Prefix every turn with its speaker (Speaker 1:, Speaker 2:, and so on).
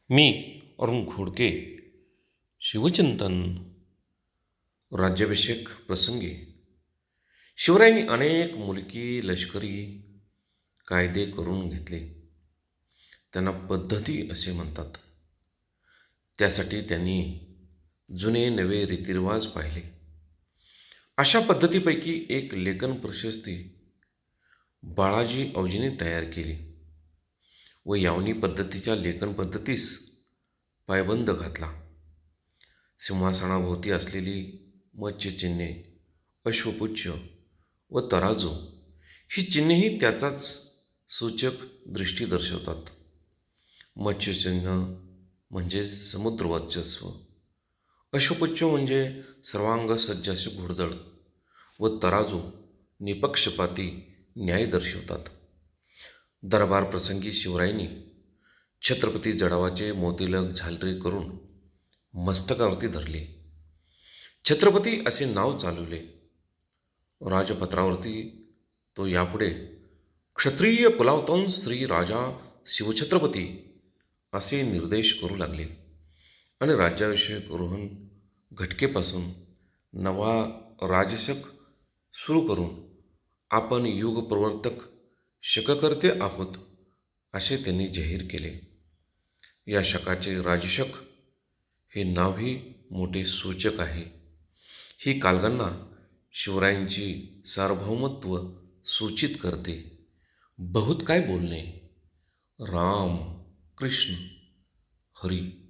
Speaker 1: मी अरुण घोडके. शिवचिंतन. राज्याभिषेक प्रसंगी शिवरायांनी अनेक मुलकी लष्करी कायदे करून घेतले. त्यांना पद्धती असे म्हणतात. त्यासाठी त्यांनी जुने नवे रीतिरिवाज पाहिले. अशा पद्धतीपैकी एक लेखन प्रशस्ती बाळाजी औजीने तयार केली व यावनी पद्धतीच्या लेखन पद्धतीस पायबंद घातला. सिंहासनाभोवती असलेली मत्स्यचिन्हे, अश्वपुच्छ व तराजू ही चिन्हेही त्याचाच सूचक दृष्टी दर्शवतात. मत्स्यचिन्ह म्हणजे समुद्रवर्चस्व, अश्वपुच्छ म्हणजे सर्वांग सज्ज असे घोडदळ व तराजू निपक्षपाती न्याय दर्शवतात. दरबार प्रसंगी शिवरायांनी छत्रपती जडावाचे मोतिलक झालरे करून मस्तकावरती धरले. छत्रपती असे नाव चालवले. राजपत्रावरती तो यापुढे क्षत्रिय कुलावतंस श्री राजा शिवछत्रपती असे निर्देश करू लागले आणि राज्याभिषेक रोहन घटकेपासून नवा राजशक सुरू करून आपण युगप्रवर्तक शककर्ते आहोत असे त्यांनी जाहीर केले. या शकाचे राजशक हे नावही मोठे सूचक आहे. ही कालगणना शिवरायांची सार्वभौमत्व सूचित करते. बहुत काय बोलणे. राम कृष्ण हरी.